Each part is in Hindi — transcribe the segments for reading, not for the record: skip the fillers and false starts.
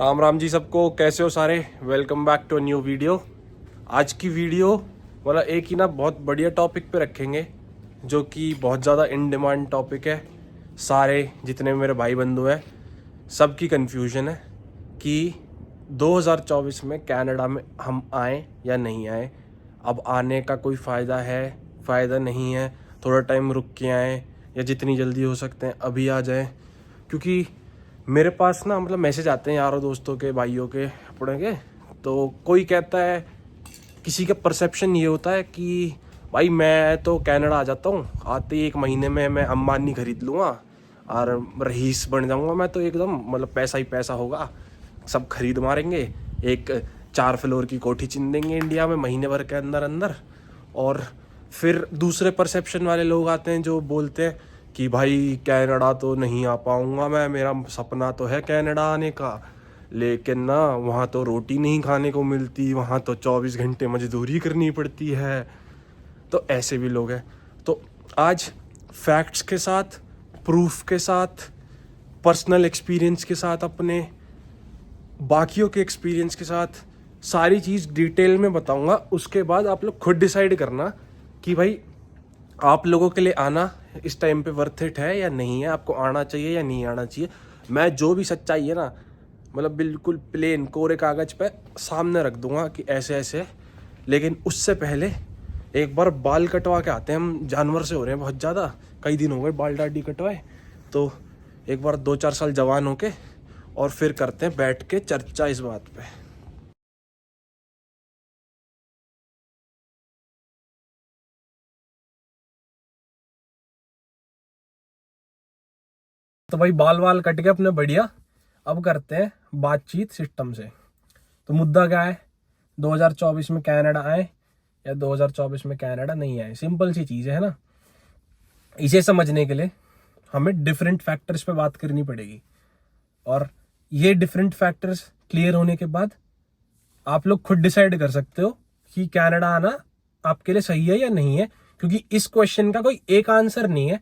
राम राम जी सबको, कैसे हो सारे। Welcome back to new video. आज की वीडियो मतलब एक ही ना बहुत बढ़िया टॉपिक पे रखेंगे, जो कि बहुत ज़्यादा इन डिमांड टॉपिक है। सारे जितने मेरे भाई बंधु हैं सबकी कन्फ्यूजन है कि 2024 में कनाडा में हम आएँ या नहीं आएँ। अब आने का कोई फ़ायदा है, फ़ायदा नहीं है, थोड़ा टाइम रुक के आएँ या जितनी जल्दी हो सकते हैं अभी आ जाएँ। क्योंकि मेरे पास ना मतलब मैसेज आते हैं यारों दोस्तों के, भाइयों के, अपने के। तो कोई कहता है, किसी का परसेप्शन ये होता है कि भाई मैं तो कनाडा आ जाता हूँ, आते ही 1 महीने में मैं अंबानी खरीद लूँगा और रईस बन जाऊँगा। मैं तो एकदम मतलब पैसा ही पैसा होगा, सब खरीद मारेंगे, एक 4 फ्लोर की कोठी चिन देंगे इंडिया में महीने भर के अंदर अंदर। और फिर दूसरे परसेप्शन वाले लोग आते हैं जो बोलते हैं कि भाई कनाडा तो नहीं आ पाऊँगा मैं, मेरा सपना तो है कनाडा आने का, लेकिन ना वहाँ तो रोटी नहीं खाने को मिलती, वहाँ तो 24 घंटे मजदूरी करनी पड़ती है। तो ऐसे भी लोग हैं। तो आज फैक्ट्स के साथ, प्रूफ के साथ, पर्सनल एक्सपीरियंस के साथ, अपने बाकियों के एक्सपीरियंस के साथ सारी चीज़ डिटेल में बताऊंगा। उसके बाद आप लोग खुद डिसाइड करना कि भाई आप लोगों के लिए आना इस टाइम पे वर्थ इट है या नहीं है, आपको आना चाहिए या नहीं आना चाहिए। मैं जो भी सच्चाई है ना मतलब बिल्कुल प्लेन कोरे कागज़ पे सामने रख दूंगा कि ऐसे ऐसे है। लेकिन उससे पहले एक बार बाल कटवा के आते हैं। हम जानवर से हो रहे हैं बहुत ज़्यादा, कई दिन हो गए बाल दाढ़ी कटवाए। तो एक बार 2-4 साल जवान होके और फिर करते हैं बैठ के चर्चा इस बात पे। तो भाई बाल वाल कट के अपने बढ़िया, अब करते हैं बातचीत सिस्टम से। तो मुद्दा क्या है, 2024 में कनाडा आए या 2024 में कनाडा नहीं आए। सिंपल सी चीज़ है ना। इसे समझने के लिए हमें डिफरेंट फैक्टर्स पे बात करनी पड़ेगी, और ये डिफरेंट फैक्टर्स क्लियर होने के बाद आप लोग खुद डिसाइड कर सकते हो कि कनाडा आना आपके लिए सही है या नहीं है। क्योंकि इस क्वेश्चन का कोई एक आंसर नहीं है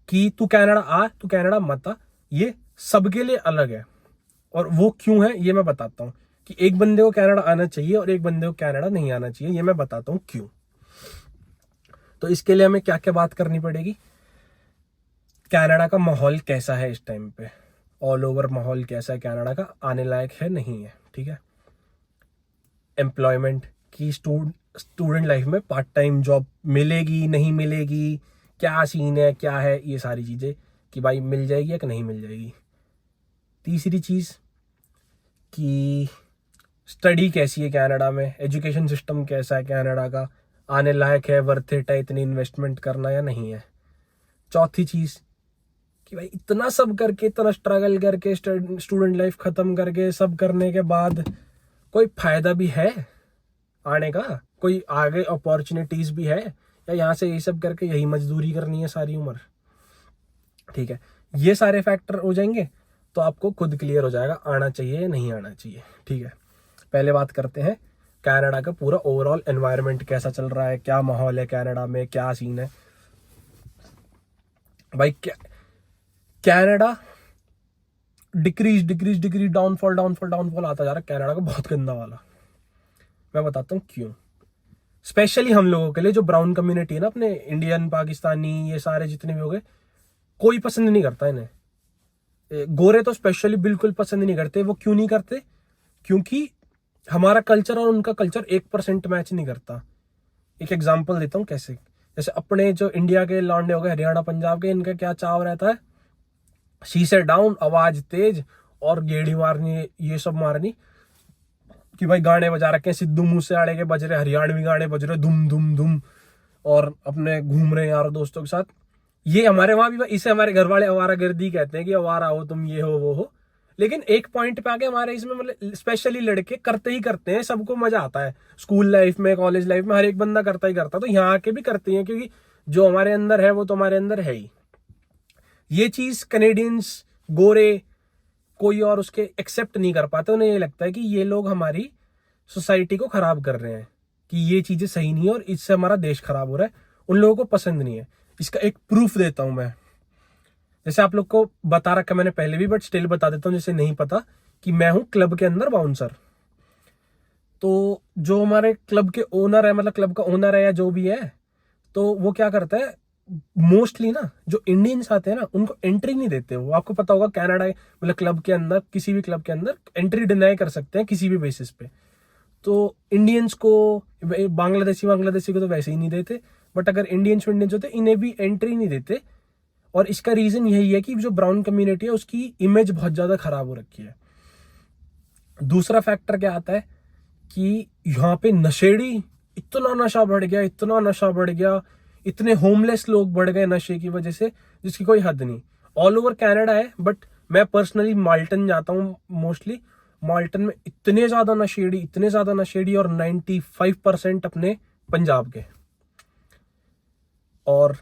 कि तू कनाडा आ, तू कनाडा मत आ। ये सबके लिए अलग है, और वो क्यों है ये मैं बताता हूँ। कि एक बंदे को कनाडा आना चाहिए और एक बंदे को कनाडा नहीं आना चाहिए, ये मैं बताता हूँ क्यों। तो इसके लिए हमें क्या क्या बात करनी पड़ेगी। कनाडा का माहौल कैसा है इस टाइम पे, ऑल ओवर माहौल कैसा है कनाडा का, आने लायक है नहीं है, ठीक है। एम्प्लॉयमेंट की स्टूडेंट लाइफ में पार्ट टाइम जॉब मिलेगी नहीं मिलेगी, क्या सीन है क्या है, ये सारी चीज़ें कि भाई मिल जाएगी या कि नहीं मिल जाएगी। तीसरी चीज़ कि स्टडी कैसी है कनाडा में, एजुकेशन सिस्टम कैसा है कनाडा का, आने लायक है, वर्थ इट है इतनी इन्वेस्टमेंट करना या नहीं है। चौथी चीज़ कि भाई इतना सब करके, इतना स्ट्रगल करके, स्टूडेंट लाइफ ख़त्म करके, सब करने के बाद कोई फ़ायदा भी है आने का, कोई आगे अपॉर्चुनिटीज़ भी है, या यहाँ से यही सब करके यही मजदूरी करनी है सारी उम्र। ठीक है, ये सारे फैक्टर हो जाएंगे तो आपको खुद क्लियर हो जाएगा आना चाहिए या नहीं आना चाहिए। ठीक है, पहले बात करते हैं कनाडा का पूरा ओवरऑल एनवायरनमेंट कैसा चल रहा है, क्या माहौल है कनाडा में, क्या सीन है। भाई Canada decrease decrease decrease, downfall downfall downfall आता जा रहा है कनाडा का, बहुत गंदा वाला। मैं बताता हूँ क्यों। स्पेशली हम लोगों के लिए जो ब्राउन कम्युनिटी है ना, अपने इंडियन, पाकिस्तानी, ये सारे जितने भी हो गए, कोई पसंद नहीं करता इन्हें। गोरे तो स्पेशली बिल्कुल पसंद नहीं करते। वो क्यों नहीं करते? क्योंकि हमारा कल्चर और उनका कल्चर 1% मैच नहीं करता। एक एग्जांपल देता हूँ कैसे। जैसे अपने जो इंडिया के लौंडे हो गए, हरियाणा पंजाब के, इनका क्या चाव रहता है, शीशे डाउन, आवाज तेज और गेड़ी मारनी, ये सब मारनी। कि भाई गाने बजा रखे हैं, सिद्धू मूसेवाले के बज रहे, हरियाणवी गाने बज रहे, धुम धुम धुम, और अपने घूम रहे हैं यार दोस्तों के साथ। ये हमारे वहां भी, इसे हमारे घर वाले आवारा गर्दी कहते हैं कि आवारा हो तुम, ये हो वो हो। लेकिन एक पॉइंट पे आके हमारे इसमें मतलब स्पेशली लड़के करते ही करते हैं, सबको मजा आता है। स्कूल लाइफ में, कॉलेज लाइफ में हर एक बंदा करता ही करता, तो यहाँ आके भी करते हैं, क्योंकि जो हमारे अंदर है वो तो हमारे अंदर है ही। ये चीज कैनेडियंस, गोरे, कोई और उसके एक्सेप्ट नहीं कर पाते। उन्हें ये लगता है कि ये लोग हमारी सोसाइटी को खराब कर रहे हैं, कि ये चीजें सही नहीं है और इससे हमारा देश खराब हो रहा है। उन लोगों को पसंद नहीं है। इसका एक प्रूफ देता हूं मैं। जैसे आप लोग को बता रखा मैंने पहले भी, बट स्टिल बता देता हूँ जिसे नहीं पता, कि मैं हूं क्लब के अंदर बाउंसर। तो जो हमारे क्लब के ओनर है, मतलब क्लब का ओनर है या जो भी है, तो वो क्या करता है, मोस्टली ना जो इंडियंस आते हैं ना उनको एंट्री नहीं देते। वो आपको पता होगा कनाडा मतलब क्लब के अंदर, किसी भी क्लब के अंदर एंट्री डिनाई कर सकते हैं किसी भी बेसिस पे। तो इंडियंस को, बांग्लादेशी को तो वैसे ही नहीं देते, बट अगर इंडियंस होते इन्हें भी एंट्री नहीं देते। और इसका रीजन यही है कि जो ब्राउन कम्युनिटी है उसकी इमेज बहुत ज्यादा खराब हो रखी है। दूसरा फैक्टर क्या आता है कि यहाँ पे नशेड़ी, इतना नशा बढ़ गया, इतना नशा बढ़ गया, इतने होमलेस लोग बढ़ गए नशे की वजह से, जिसकी कोई हद नहीं। ऑल ओवर कनाडा है, बट मैं पर्सनली माल्टन जाता हूँ मोस्टली। माल्टन में इतने ज्यादा नशेड़ी, और 95% अपने पंजाब के। और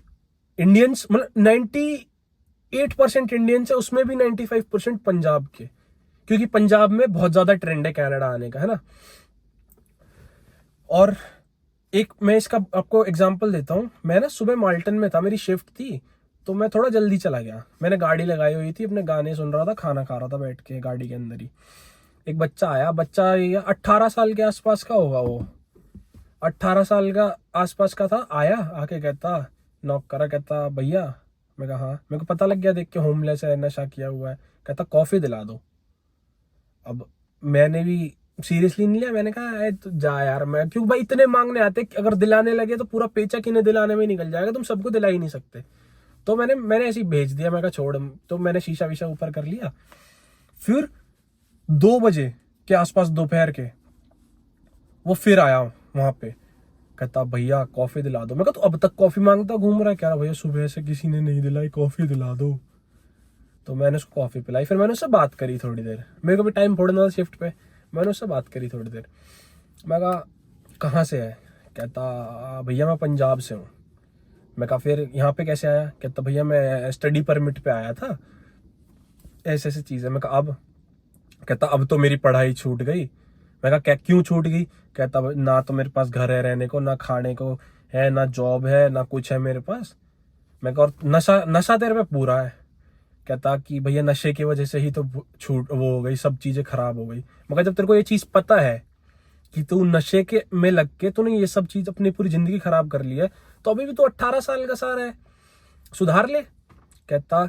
इंडियंस मतलब 98% इंडियंस है, उसमें भी 95% पंजाब के, क्योंकि पंजाब में बहुत ज्यादा ट्रेंड है कनाडा आने का, है ना। और एक मैं इसका आपको एग्जांपल देता हूँ। मैं ना सुबह माल्टन में था, मेरी शिफ्ट थी, तो मैं थोड़ा जल्दी चला गया। मैंने गाड़ी लगाई हुई थी, अपने गाने सुन रहा था, खाना खा रहा था बैठ के गाड़ी के अंदर ही। एक बच्चा आया, बच्चा ये 18 साल के आसपास का होगा, वो 18 साल का आसपास का था। आया, आके कहता, नॉक करा, कहता भैया। मैं कहा हाँ। मेरे को पता लग गया देख के होमलेस है, नशा किया हुआ है। कहता कॉफी दिला दो। अब मैंने भी सीरियसली नहीं लिया, मैंने कहा तो जा यार, मैं क्यों भाई, इतने मांगने आते, अगर दिलाने लगे तो पूरा पेचक इन्हें दिलाने में निकल जाएगा, तुम सबको दिला ही नहीं सकते। तो मैंने ऐसे ही भेज दिया, मैं कहा छोड़। तो मैंने शीशा वीशा ऊपर कर लिया। फिर 2 बजे के आसपास दोपहर के वो फिर आया वहां पे, कहता भैया कॉफी दिला दो। मैं कहा तो अब तक कॉफी मांगता घूम रहा है क्या? भैया सुबह से किसी ने नहीं दिलाई, कॉफी दिला दो। तो मैंने उसको कॉफी पिलाई। फिर मैंने उससे बात करी थोड़ी देर, मेरे को भी टाइम फोड़ना था शिफ्ट पे। मैंने उससे बात करी थोड़ी देर। मैं कहा कहाँ से है? कहता भैया मैं पंजाब से हूँ। मैं कहा फिर यहाँ पे कैसे आया? कहता भैया मैं स्टडी परमिट पे आया था, ऐसे ऐसी चीज़ है। मैं कहा अब? कहता अब तो मेरी पढ़ाई छूट गई। मैं कहा क्या, क्यों छूट गई? कहता ना तो मेरे पास घर है रहने को, ना खाने को है, ना जॉब है, ना कुछ है मेरे पास। मैं कहा और नशा नशा तेरे पे पूरा है। कहता कि भैया नशे की वजह से ही तो छूट वो हो गई, सब चीजें खराब हो गई। मगर जब तेरे को ये चीज पता है कि तू नशे के में लग के तूने ये सब चीज अपनी पूरी जिंदगी खराब कर ली है, तो अभी भी तो 18 साल का सारा है, सुधार ले। कहता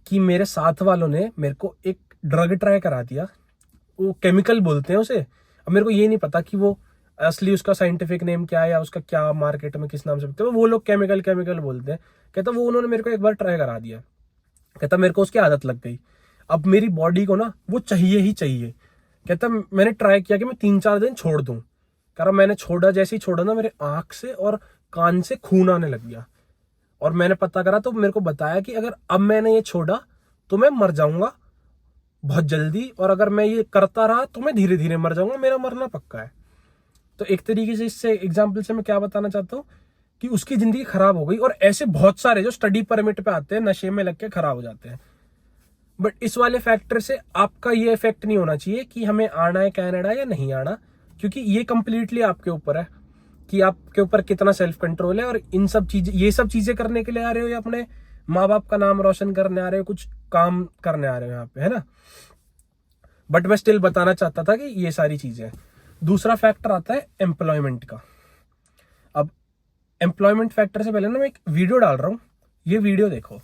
कि मेरे साथ वालों ने मेरे को एक ड्रग ट्राई करा दिया, वो केमिकल बोलते हैं उसे। अब मेरे को ये नहीं पता कि वो असली उसका साइंटिफिक नेम क्या है या उसका क्या मार्केट में किस नाम से बिकते हैं, वो लोग केमिकल बोलते हैं। कहता वो उन्होंने मेरे को एक बार ट्राई करा दिया। कहता मेरे को उसकी आदत लग गई, अब मेरी बॉडी को ना वो चाहिए ही चाहिए। कहता मैंने ट्राई किया कि मैं 3-4 दिन छोड़ दूं। कह रहा मैंने छोड़ा, जैसे ही छोड़ा ना मेरे आंख से और कान से खून आने लग गया। और मैंने पता करा तो मेरे को बताया कि अगर अब मैंने ये छोड़ा तो मैं मर जाऊंगा बहुत जल्दी, और अगर मैं ये करता रहा तो मैं धीरे धीरे मर जाऊंगा, मेरा मरना पक्का है। तो एक तरीके से इससे एग्जाम्पल से मैं क्या बताना चाहता हूँ कि उसकी जिंदगी खराब हो गई। और ऐसे बहुत सारे जो स्टडी परमिट पे आते हैं, नशे में लग के खराब हो जाते हैं। बट इस वाले फैक्टर से आपका ये इफेक्ट नहीं होना चाहिए कि हमें आना है कनाडा या नहीं आना, क्योंकि ये कंप्लीटली आपके ऊपर है कि आपके ऊपर कितना सेल्फ कंट्रोल है। और इन सब चीजें, ये सब चीजें करने के लिए आ रहे हो या अपने माँ बाप का नाम रोशन करने आ रहे हो, कुछ काम करने आ रहे हो यहाँ पे, है ना। बट मैं स्टिल बताना चाहता था कि ये सारी चीजें हैं। दूसरा फैक्टर आता है एम्प्लॉयमेंट का। अब एम्प्लॉयमेंट फैक्टर से पहले ना मैं एक वीडियो डाल रहा हूं, ये वीडियो देखो।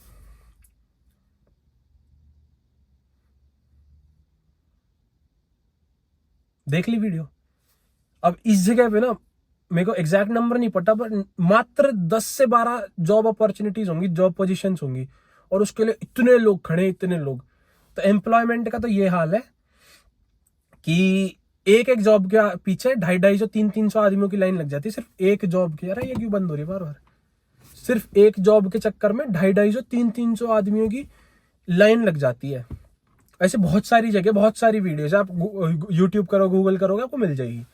देख ली वीडियो? अब इस जगह पे ना मेरे को एग्जैक्ट नंबर नहीं पता, पर मात्र 10 से 12 जॉब अपॉर्चुनिटीज होंगी, जॉब पोजीशंस होंगी, और उसके लिए इतने लोग खड़े, इतने लोग। तो एम्प्लॉयमेंट का तो ये हाल है कि एक एक जॉब के पीछे 250-250 300 आदमियों की लाइन लग जाती है, सिर्फ एक जॉब की। अरे ये क्यों बंद हो रही है बार बार? सिर्फ एक जॉब के चक्कर में 250-250 300 आदमियों की लाइन लग जाती है। ऐसे बहुत सारी जगह, बहुत सारी वीडियोस आप यूट्यूब करो, गूगल करोगे, आपको मिल जाएगी।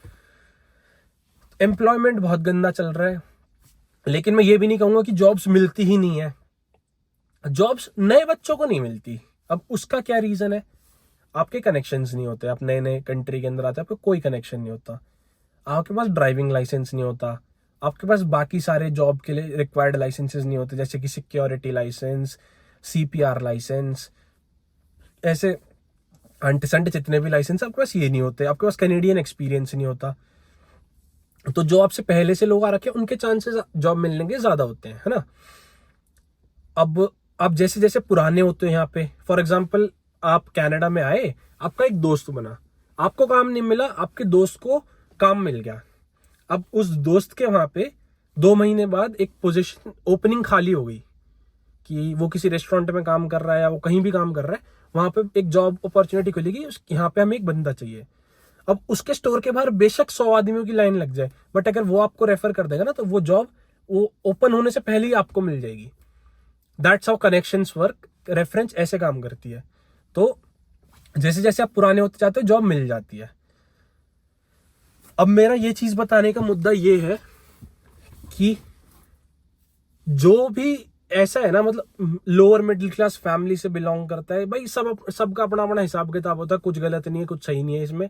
एम्प्लॉयमेंट बहुत गंदा चल रहा है। लेकिन मैं ये भी नहीं कहूंगा कि जॉब्स मिलती ही नहीं है। जॉब्स नए बच्चों को नहीं मिलती। अब उसका क्या रीजन है? आपके कनेक्शंस नहीं होते। आप नए नए कंट्री के अंदर आते हैं, आपको कोई कनेक्शन नहीं होता, आपके पास ड्राइविंग लाइसेंस नहीं होता, आपके पास बाकी सारे जॉब के लिए रिक्वायर्ड लाइसेंसेस नहीं होते, जैसे कि सिक्योरिटी लाइसेंस, CPR लाइसेंस, ऐसे आंटी संट जितने भी लाइसेंस आपके पास ये नहीं होते, आपके पास कैनेडियन एक्सपीरियंस नहीं होता, तो जो आपसे पहले से लोग आ रखे हैं उनके चांसेस जॉब मिलने के ज्यादा होते हैं, है ना। अब आप जैसे जैसे पुराने होते हैं यहाँ पे, फॉर एग्जाम्पल आप कनाडा में आए, आपका एक दोस्त बना, आपको काम नहीं मिला, आपके दोस्त को काम मिल गया। अब उस दोस्त के वहां पे 2 महीने बाद एक पोजीशन ओपनिंग खाली हो गई कि वो किसी रेस्टोरेंट में काम कर रहा है या वो कहीं भी काम कर रहा है, वहां पे एक जॉब अपॉर्चुनिटी खुलेगी, यहाँ पे हमें एक बंदा चाहिए। अब उसके स्टोर के बाहर बेशक 100 आदमियों की लाइन लग जाए, बट अगर वो आपको रेफर कर देगा ना, तो वो जॉब वो ओपन होने से पहले ही आपको मिल जाएगी। That's how connections work, reference ऐसे काम करती है। तो जैसे जैसे आप पुराने होते जाते हो, जॉब मिल जाती है। अब मेरा ये चीज बताने का मुद्दा ये है कि जो भी ऐसा है ना, मतलब लोअर मिडिल क्लास फैमिली से बिलोंग करता है, भाई सबका अपना अपना हिसाब किताब होता है, कुछ गलत नहीं है, कुछ सही नहीं है इसमें,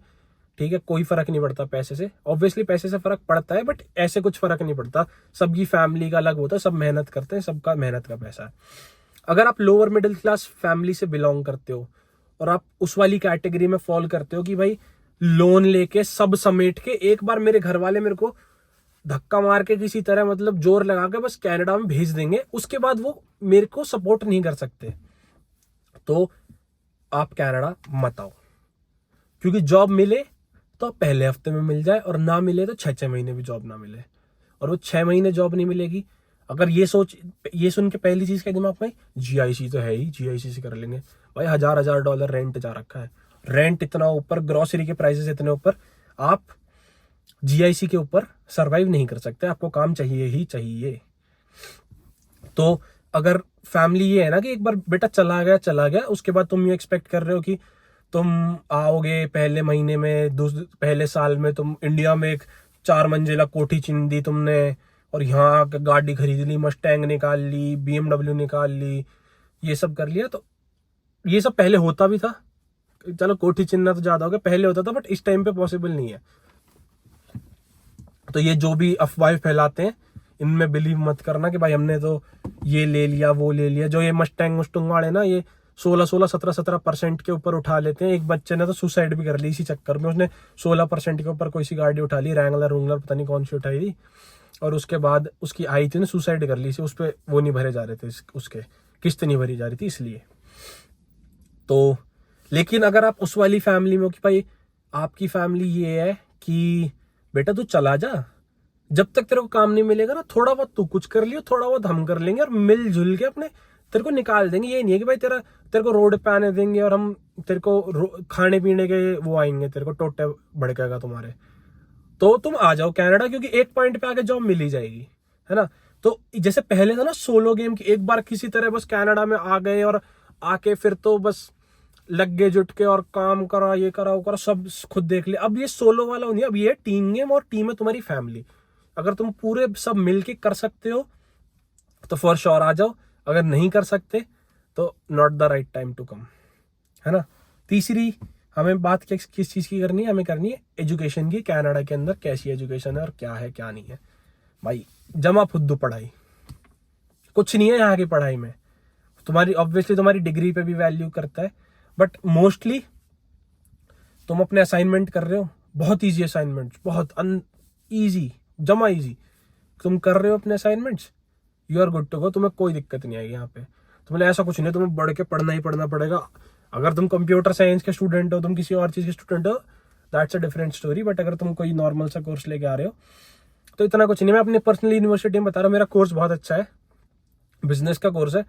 ठीक है, कोई फर्क नहीं पड़ता पैसे से। ऑब्वियसली पैसे से फर्क पड़ता है, बट ऐसे कुछ फर्क नहीं पड़ता, सबकी फैमिली का अलग होता है, सब मेहनत करते हैं, सबका मेहनत का पैसा है। अगर आप लोअर मिडिल क्लास फैमिली से बिलोंग करते हो और आप उस वाली कैटेगरी में फॉल करते हो कि भाई लोन लेके सब समेट के एक बार मेरे घर वाले मेरे को धक्का मार के किसी तरह, मतलब जोर लगा के बस कनाडा में भेज देंगे, उसके बाद वो मेरे को सपोर्ट नहीं कर सकते, तो आप कनाडा मत आओ। क्योंकि जॉब मिले तो पहले हफ्ते में मिल जाए, और ना मिले तो 6-6 महीने भी जॉब ना मिले, और वो 6 महीने जॉब नहीं मिलेगी। अगर ये सुन के पहली चीज क्या दिमाग में, जीआईसी तो है ही, जीआईसी से कर लेंगे। भाई $1000 रेंट जा रखा है, रेंट इतना ऊपर, ग्रोसरी के प्राइसेस इतने ऊपर, आप जीआईसी के ऊपर सरवाइव नहीं कर सकते, आपको काम चाहिए ही चाहिए। तो अगर फैमिली ये है ना कि एक बार बेटा चला गया, उसके बाद तुम ये एक्सपेक्ट कर रहे हो कि तुम आओगे पहले महीने में, पहले साल में तुम इंडिया में एक 4 मंजिला कोठी चिन दी तुमने, और यहाँ गाड़ी खरीद ली, मस्टैंग निकाल ली, BMW निकाल ली, ये सब कर लिया। तो ये सब पहले होता भी था, चलो कोठी चिन्ना तो ज्यादा हो गया, पहले होता था, बट इस टाइम पे पॉसिबल नहीं है। तो ये जो भी अफवाहें फैलाते हैं, इनमें बिलीव मत करना कि भाई हमने तो ये ले लिया वो ले लिया। जो ये मस्टैंग वाले ना, ये 16-17% के ऊपर उठा लेते हैं। एक बच्चे ने तो सुसाइड भी कर ली इसी चक्कर में, उसने 16% के ऊपर कोई सी गाड़ी उठा ली, रैंगलर पता नहीं कौन सी उठाई थी, और उसके बाद उसकी आई थी ना, सुसाइड कर ली, उस पर वो नहीं भरे जा रहे थे, उसके किस्त नहीं भरी जा रही थी इसलिए। तो लेकिन अगर आप उस वाली फैमिली में हो कि भाई आपकी फैमिली ये है कि बेटा तू चला जा, जब तक तेरे को काम नहीं मिलेगा ना, थोड़ा बहुत तू कुछ कर लियो, थोड़ा बहुत हम कर लेंगे, और मिलजुल के अपने तेरे को निकाल देंगे। ये नहीं है कि भाई तेरे को रोड पे आने देंगे और हम तेरे को खाने पीने के वो आएंगे, तेरे को टोटे भड़केगा तुम्हारे, तो तुम आ जाओ कनाडा, क्योंकि एक पॉइंट पे आके जॉब मिल ही जाएगी, है ना। तो जैसे पहले था ना सोलो गेम की, एक बार किसी तरह बस कनाडा में आ गए और आके फिर तो बस लग गए जुट के, और काम करा, ये करा वो करा, सब खुद देख लिया। अब ये सोलो वाला नहीं, अब ये टीम गेम, और टीम है तुम्हारी फैमिली। अगर तुम पूरे सब मिलके कर सकते हो तो फॉर श्योर आ जाओ, अगर नहीं कर सकते तो not the right time to come, है ना। तीसरी हमें बात किस चीज की करनी है, हमें करनी है एजुकेशन की। कनाडा के अंदर कैसी एजुकेशन है और क्या है क्या नहीं है। भाई जमा फुद्दू पढ़ाई, कुछ नहीं है यहाँ की पढ़ाई में। तुम्हारी ऑब्वियसली तुम्हारी डिग्री पे भी वैल्यू करता है, बट मोस्टली तुम अपने असाइनमेंट कर रहे हो, बहुत ईजी असाइनमेंट, बहुत ईजी, जमा ईजी तुम कर रहे हो अपने assignments, you are good to go, तुम्हें कोई दिक्कत नहीं आएगी यहाँ पे। तुम्हें ऐसा कुछ नहीं है तुम्हें बढ़ के पढ़ना ही पढ़ना पड़ेगा। अगर तुम कंप्यूटर साइंस के स्टूडेंट हो, तुम किसी और चीज के स्टूडेंट हो, that's a different story, but अगर तुम कोई नॉर्मल सा कोर्स लेके आ रहे हो तो इतना कुछ नहीं। मैं अपनी पर्सनल यूनिवर्सिटी में बता रहा हूँ, मेरा कोर्स बहुत अच्छा है, बिजनेस का कोर्स है,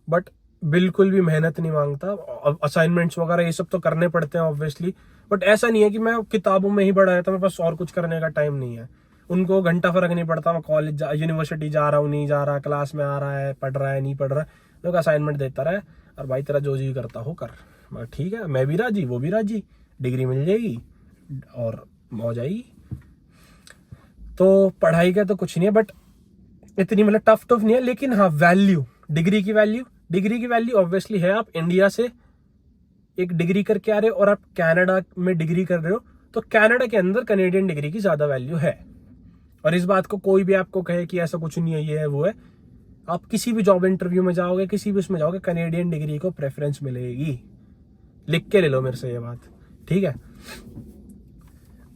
बट बिल्कुल भी मेहनत नहीं मांगता। असाइनमेंट्स वगैरह ये सब तो करने पड़ते हैं ऑब्वियसली, बट ऐसा नहीं है कि मैं किताबों में ही बड़ा रहता हूँ, मेरे पास और कुछ करने का टाइम नहीं है। उनको घंटा फर्क नहीं पड़ता मैं कॉलेज यूनिवर्सिटी जा रहा हूँ नहीं जा रहा, क्लास में आ रहा है, पढ़ रहा है नहीं पढ़ रहा है, लोग असाइनमेंट देता रहे, और भाई तेरा जो जी करता हो कर, मैं ठीक है, मैं भी राजी, वो भी राजी, डिग्री मिल जाएगी और मौज आएगी। तो पढ़ाई का तो कुछ नहीं है, बट इतनी मतलब टफ नहीं है। लेकिन हाँ, वैल्यू, डिग्री की वैल्यू ऑब्वियसली है। आप इंडिया से एक डिग्री करके आ रहे हो और आप कनाडा में डिग्री कर रहे हो, तो कनाडा के अंदर कनेडियन डिग्री की ज्यादा वैल्यू है। और इस बात को कोई भी आपको कहे कि ऐसा कुछ नहीं है, ये है वो है, आप किसी भी जॉब इंटरव्यू में जाओगे, किसी भी उसमें जाओगे, कनेडियन डिग्री को प्रेफरेंस मिलेगी। लिख के ले लो मेरे से ये बात, ठीक है।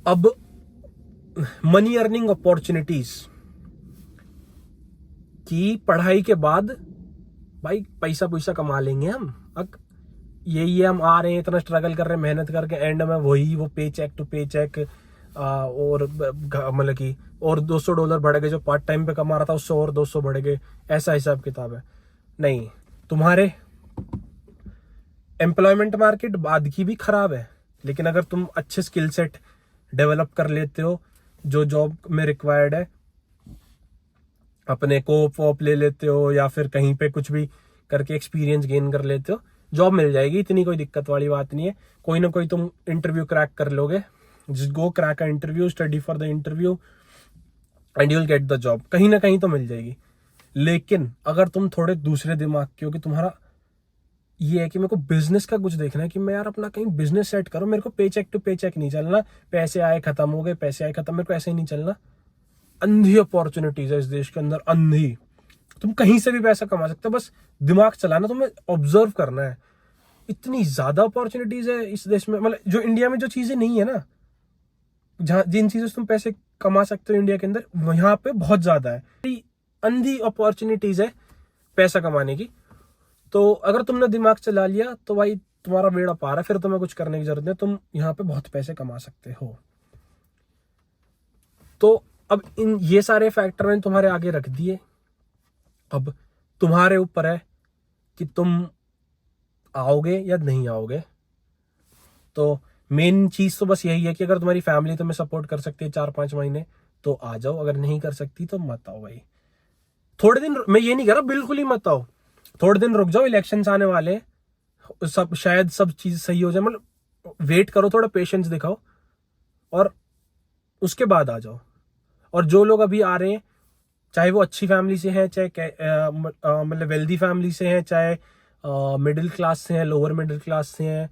अब मनी अर्निंग अपॉर्चुनिटीज की पढ़ाई के बाद भाई पैसा कमा लेंगे हम। अब यही है, हम आ रहे हैं इतना स्ट्रगल कर रहे हैं मेहनत करके, एंड में वही वो पे चेक टू पे चेक, और मतलब कि और $200 बढ़ गए, जो पार्ट टाइम पे कमा रहा था उससे और 200 बढ़ गए, ऐसा हिसाब किताब है नहीं। तुम्हारे एम्प्लॉयमेंट मार्केट बाद की भी खराब है, लेकिन अगर तुम अच्छे स्किल सेट डेवलप कर लेते हो जो जॉब में रिक्वायर्ड है, अपने कोप वॉप ले लेते हो या फिर कहीं पे कुछ भी करके एक्सपीरियंस गेन कर लेते हो, जॉब मिल जाएगी, इतनी कोई दिक्कत वाली बात नहीं है। कोई ना कोई तुम इंटरव्यू क्रैक कर लोगे, जिस go crack a interview, study for the interview and you will get the job, कहीं ना कहीं तो मिल जाएगी। लेकिन अगर तुम थोड़े दूसरे दिमाग के हो कि तुम्हारा ये है कि मेरे को बिजनेस का कुछ देखना है कि मैं यार अपना कहीं बिजनेस सेट करूं, मेरे को पे चेक टू पे चेक नहीं चलना, पैसे आए खत्म हो गए, पैसे आए खत्म, मेरे को ऐसे ही नहीं चलना। अंधी अपॉर्चुनिटीज है इस देश के अंदर, अंधी। तुम कहीं से भी पैसा कमा सकते हो, बस दिमाग चलाना, तुम्हें ऑब्जर्व करना है। इतनी ज्यादा अपॉर्चुनिटीज है इस देश में, मतलब जो इंडिया में जो चीजें नहीं है ना, जहां जिन चीजों से तुम पैसे कमा सकते हो इंडिया के अंदर, वहां पे बहुत ज्यादा है। अंधी अपॉर्चुनिटीज है पैसा कमाने की। तो अगर तुमने दिमाग चला लिया तो भाई तुम्हारा बेड़ा पार है, फिर तुम्हें कुछ करने की जरूरत नहीं, तुम यहाँ पे बहुत पैसे कमा सकते हो। तो अब इन ये सारे फैक्टर मैंने तुम्हारे आगे रख दिए, अब तुम्हारे ऊपर है कि तुम आओगे या नहीं आओगे। तो मेन चीज तो बस यही है कि अगर तुम्हारी फैमिली तुम्हें सपोर्ट कर सकती है 4-5 महीने तो आ जाओ, अगर नहीं कर सकती तो मत आओ भाई। थोड़े दिन, मैं ये नहीं कह रहा बिल्कुल ही मत आओ, थोड़े दिन रुक जाओ, इलेक्शंस आने वाले हैं, सब शायद सब चीज सही हो जाए, मतलब वेट करो, थोड़ा पेशेंस दिखाओ और उसके बाद आ जाओ। और जो लोग अभी आ रहे हैं, चाहे वो अच्छी फैमिली से हैं, चाहे मतलब वेल्दी फैमिली से हैं, चाहे मिडिल क्लास से हैं, लोअर मिडिल क्लास से हैं,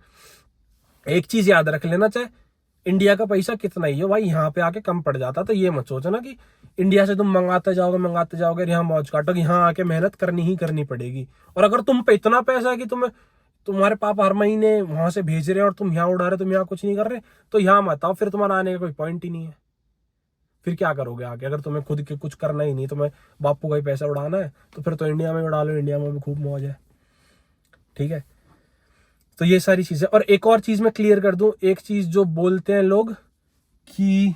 एक चीज याद रख लेना, चाहे इंडिया का पैसा कितना ही हो भाई, यहाँ पे आके कम पड़ जाता। तो ये मत सोचो ना कि इंडिया से तुम मंगाते जाओगे यहाँ मौज काटोगे, यहाँ आके मेहनत करनी ही करनी पड़ेगी। और अगर तुम पे इतना पैसा है कि तुम्हारे पापा हर महीने वहां से भेज रहे हैं और तुम यहाँ उड़ा रहे, तुम यहाँ कुछ नहीं कर रहे, तो यहाँ मत आओ, फिर तुम्हारा आने का कोई पॉइंट ही नहीं है। फिर क्या करोगे आगे, अगर तुम्हें खुद के कुछ करना ही नहीं, तुम्हें बापू का ही पैसा उड़ाना है, तो फिर तो इंडिया में उड़ा लो, इंडिया में भी खूब मौज है, ठीक है। तो ये सारी चीजें, और एक और चीज मैं क्लियर कर दूं, एक चीज जो बोलते हैं लोग कि,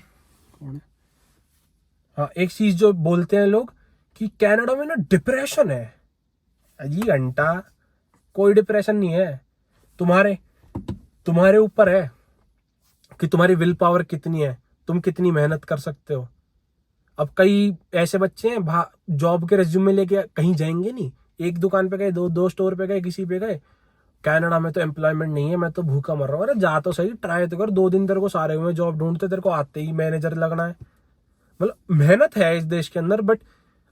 हाँ, एक चीज जो बोलते हैं लोग कि कनाडा में ना डिप्रेशन है। अजी घंटा, कोई डिप्रेशन नहीं है। तुम्हारे ऊपर है कि तुम्हारी विल पावर कितनी है, तुम कितनी मेहनत कर सकते हो। अब कई ऐसे बच्चे हैं जॉब के रिज्यूमे लेके कहीं जाएंगे नहीं, एक दुकान पे गए, दो स्टोर पे गए, किसी पे गए, कनाडा में तो एम्प्लॉयमेंट नहीं है, मैं तो भूखा मर रहा हूँ। अरे जा तो सही, ट्राई तो कर, 2 दिन तेरे को सारे हुए जॉब ढूंढते, तेरे को आते ही मैनेजर लगना है। मतलब मेहनत है इस देश के अंदर, बट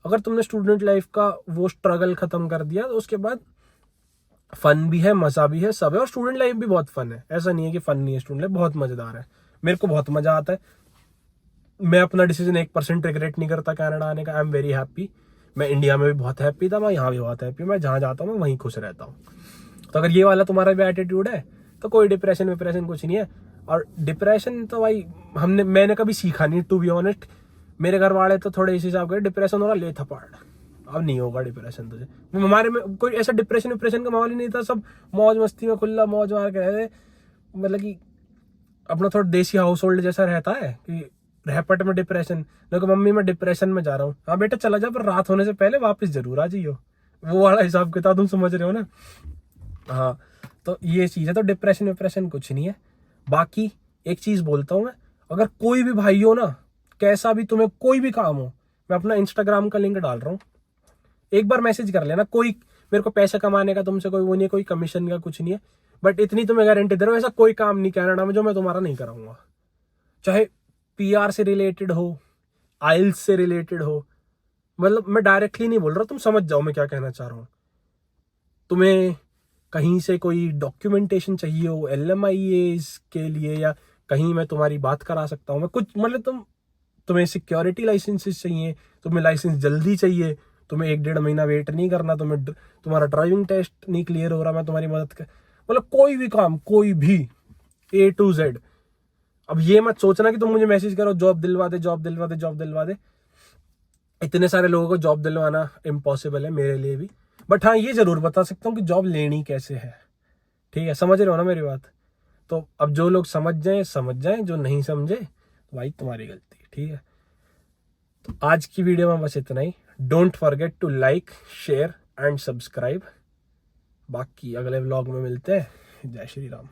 अगर तुमने स्टूडेंट लाइफ का वो स्ट्रगल खत्म कर दिया तो उसके बाद फन भी है, मजा भी है, सब है। और स्टूडेंट लाइफ भी बहुत फन है, ऐसा नहीं है कि फन नहीं है, स्टूडेंट लाइफ बहुत मजेदार है, मेरे को बहुत मजा आता है। मैं अपना डिसीजन 1% रिग्रेट नहीं करता कनाडा आने का। I am very happy. मैं इंडिया में भी बहुत हैप्पी था, मैं यहाँ भी बहुत हैप्पी, मैं जहाँ जाता हूँ मैं वहीं खुश रहता हूँ। तो अगर ये वाला तुम्हारा भी एटीट्यूड है तो कोई डिप्रेशन विप्रेशन कुछ नहीं है। और डिप्रेशन तो भाई मैंने कभी सीखा नहीं, टू बी ऑनेस्ट। मेरे घर वाले तो थोड़े इस हिसाब के, डिप्रेशन हो रहा ले थप्पड़, अब नहीं होगा डिप्रेशन तुझे। हमारे में कोई ऐसा डिप्रेशन का माहौल ही नहीं था, सब मौज मस्ती में खुला मौज मार के रहते, मतलब कि अपना थोड़ा देसी हाउस होल्ड जैसा रहता है कि रहपट में डिप्रेशन। देखो मम्मी मैं डिप्रेशन में जा रहा हूँ, हाँ बेटा चला जा, पर रात होने से पहले वापस जरूर आ जाइयो, वो वाला हिसाब किताब तुम समझ रहे हो ना। हाँ, तो ये चीज है। तो डिप्रेशन कुछ नहीं है। बाकी एक चीज बोलता हूँ मैं, अगर कोई भी भाई हो ना, कैसा भी तुम्हें कोई भी काम हो, मैं अपना इंस्टाग्राम का लिंक डाल रहा हूँ, एक बार मैसेज कर लेना। कोई मेरे को पैसे कमाने का तुमसे कोई वो नहीं है, कोई कमीशन का कुछ नहीं है, बट इतनी तुम्हें गारंटी दे रहा हूँ, ऐसा कोई काम नहीं कनाडा में जो मैं तुम्हारा नहीं कराऊंगा। चाहे PR से रिलेटेड हो, आइल्स से रिलेटेड हो, मतलब मैं डायरेक्टली नहीं बोल रहा, तुम समझ जाओ मैं क्या कहना चाह रहा हूँ। तुम्हें कहीं से कोई डॉक्यूमेंटेशन चाहिए हो LMIA के लिए, या कहीं मैं तुम्हारी बात करा सकता हूँ मैं कुछ, मतलब तुम्हें सिक्योरिटी लाइसेंसेस चाहिए, तुम्हें लाइसेंस जल्दी चाहिए, तुम्हें 1-1.5 महीना वेट नहीं करना, तुम्हारा ड्राइविंग टेस्ट नहीं क्लियर हो रहा, मैं तुम्हारी मदद कर, मतलब कोई भी काम, कोई भी A to Z। अब ये मत सोचना कि तुम मुझे मैसेज करो जॉब दिलवा दे, जॉब दिलवा दे, जॉब दिलवा दे। इतने सारे लोगों को जॉब दिलवाना इम्पॉसिबल है मेरे लिए भी, बट हाँ ये जरूर बता सकता हूँ कि जॉब लेनी कैसे है। ठीक है, समझ रहे हो ना मेरी बात? तो अब जो लोग समझ जाएं, जो नहीं समझे तो भाई तुम्हारी गलती है। ठीक है, तो आज की वीडियो में बस इतना ही। Don't forget to like, share and subscribe. बाकी अगले व्लॉग में मिलते हैं। जय श्री राम।